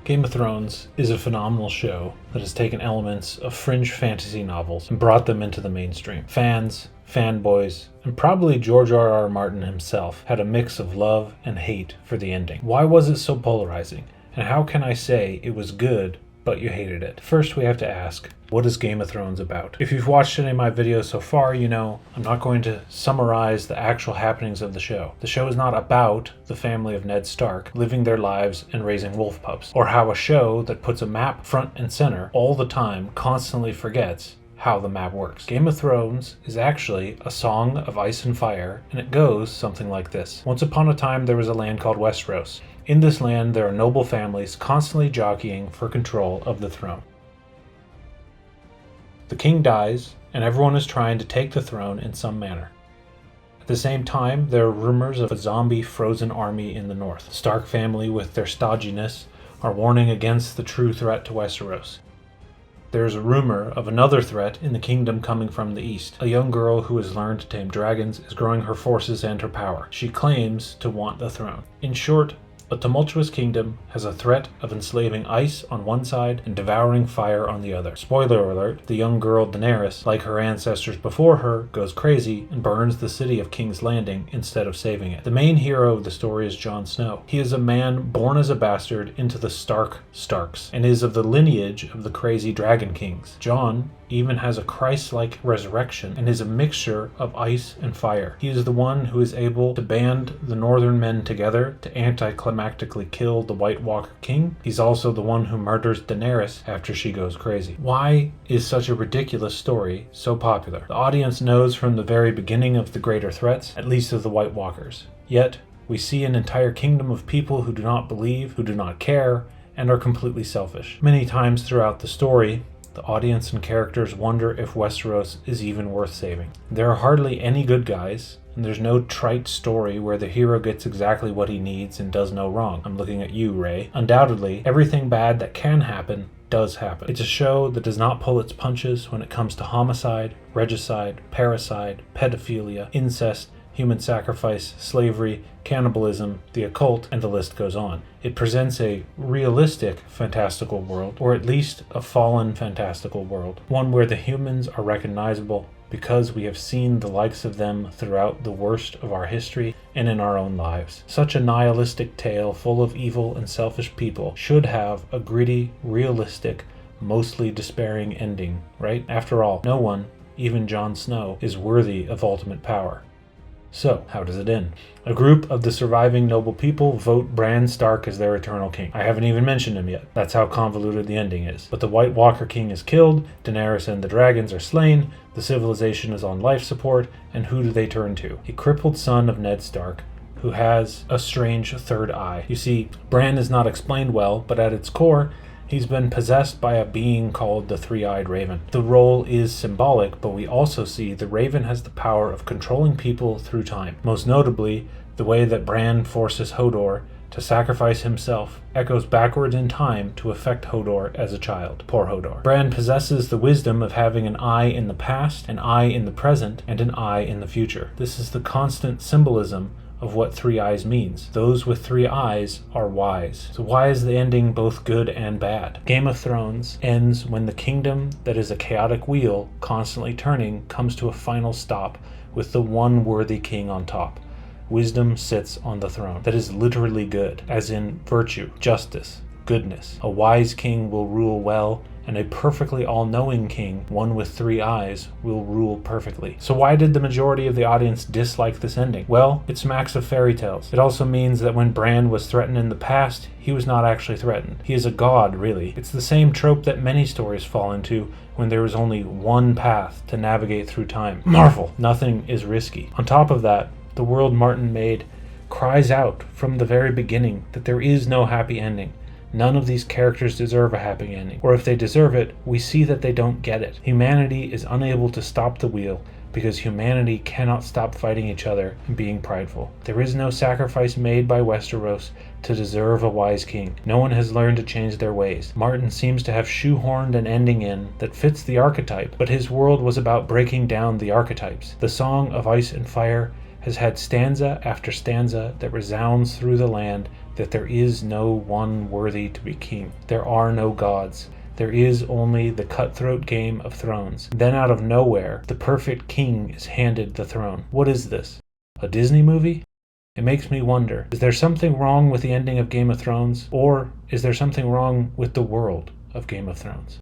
Game of Thrones is a phenomenal show that has taken elements of fringe fantasy novels and brought them into the mainstream. Fans, fanboys, and probably George R.R. Martin himself had a mix of love and hate for the ending. Why was it so polarizing? And how can I say it was good but you hated it? First, we have to ask, what is Game of Thrones about? If you've watched any of my videos so far, you know I'm not going to summarize the actual happenings of the show. The show is not about the family of Ned Stark living their lives and raising wolf pups, or how a show that puts a map front and center all the time constantly forgets how the map works. Game of Thrones is actually a song of ice and fire, and it goes something like this. Once upon a time there was a land called Westeros. In this land there are noble families constantly jockeying for control of the throne. The king dies, and everyone is trying to take the throne in some manner. At the same time, there are rumors of a zombie frozen army in the north. The Stark family, with their stodginess, are warning against the true threat to Westeros. There is a rumor of another threat in the kingdom coming from the east. A young girl who has learned to tame dragons is growing her forces and her power. She claims to want the throne. In short, a tumultuous kingdom has a threat of enslaving ice on one side and devouring fire on the other. Spoiler alert, the young girl Daenerys, like her ancestors before her, goes crazy and burns the city of King's Landing instead of saving it. The main hero of the story is Jon Snow. He is a man born as a bastard into the Starks and is of the lineage of the crazy dragon kings. Jon even has a Christ-like resurrection and is a mixture of ice and fire. He is the one who is able to band the northern men together to anticlimactically kill the White Walker King. He's also the one who murders Daenerys after she goes crazy. Why is such a ridiculous story so popular? The audience knows from the very beginning of the greater threats, at least of the White Walkers. Yet, we see an entire kingdom of people who do not believe, who do not care, and are completely selfish. Many times throughout the story, the audience and characters wonder if Westeros is even worth saving. There are hardly any good guys, and there's no trite story where the hero gets exactly what he needs and does no wrong. I'm looking at you, Ray. Undoubtedly, everything bad that can happen does happen. It's a show that does not pull its punches when it comes to homicide, regicide, parricide, pedophilia, incest, human sacrifice, slavery, cannibalism, the occult, and the list goes on. It presents a realistic fantastical world, or at least a fallen fantastical world. One where the humans are recognizable because we have seen the likes of them throughout the worst of our history and in our own lives. Such a nihilistic tale full of evil and selfish people should have a gritty, realistic, mostly despairing ending, right? After all, no one, even Jon Snow, is worthy of ultimate power. So, how does it end? A group of the surviving noble people vote Bran Stark as their eternal king. I haven't even mentioned him yet. That's how convoluted the ending is. But the White Walker King is killed, Daenerys and the dragons are slain, the civilization is on life support, and who do they turn to? A crippled son of Ned Stark, who has a strange third eye. You see, Bran is not explained well, but at its core, he's been possessed by a being called the Three-Eyed Raven. The role is symbolic, but we also see the Raven has the power of controlling people through time. Most notably, the way that Bran forces Hodor to sacrifice himself echoes backwards in time to affect Hodor as a child. Poor Hodor. Bran possesses the wisdom of having an eye in the past, an eye in the present, and an eye in the future. This is the constant symbolism of what three eyes means. Those with three eyes are wise. So why is the ending both good and bad? Game of Thrones ends when the kingdom that is a chaotic wheel constantly turning comes to a final stop with the one worthy king on top. Wisdom sits on the throne. That is literally good, as in virtue, justice, goodness. A wise king will rule well, and a perfectly all-knowing king, one with three eyes, will rule perfectly. So why did the majority of the audience dislike this ending? Well, it smacks of fairy tales. It also means that when Bran was threatened in the past, he was not actually threatened. He is a god, really. It's the same trope that many stories fall into when there is only one path to navigate through time. Marvel! Nothing is risky. On top of that, the world Martin made cries out from the very beginning that there is no happy ending. None of these characters deserve a happy ending, or if they deserve it, we see that they don't get it. Humanity is unable to stop the wheel because humanity cannot stop fighting each other and being prideful. There is no sacrifice made by Westeros to deserve a wise king. No one has learned to change their ways. Martin seems to have shoehorned an ending in that fits the archetype, but his world was about breaking down the archetypes. The Song of Ice and Fire has had stanza after stanza that resounds through the land that there is no one worthy to be king. There are no gods. There is only the cutthroat game of thrones. Then out of nowhere, the perfect king is handed the throne. What is this? A Disney movie? It makes me wonder, is there something wrong with the ending of Game of Thrones? Or is there something wrong with the world of Game of Thrones?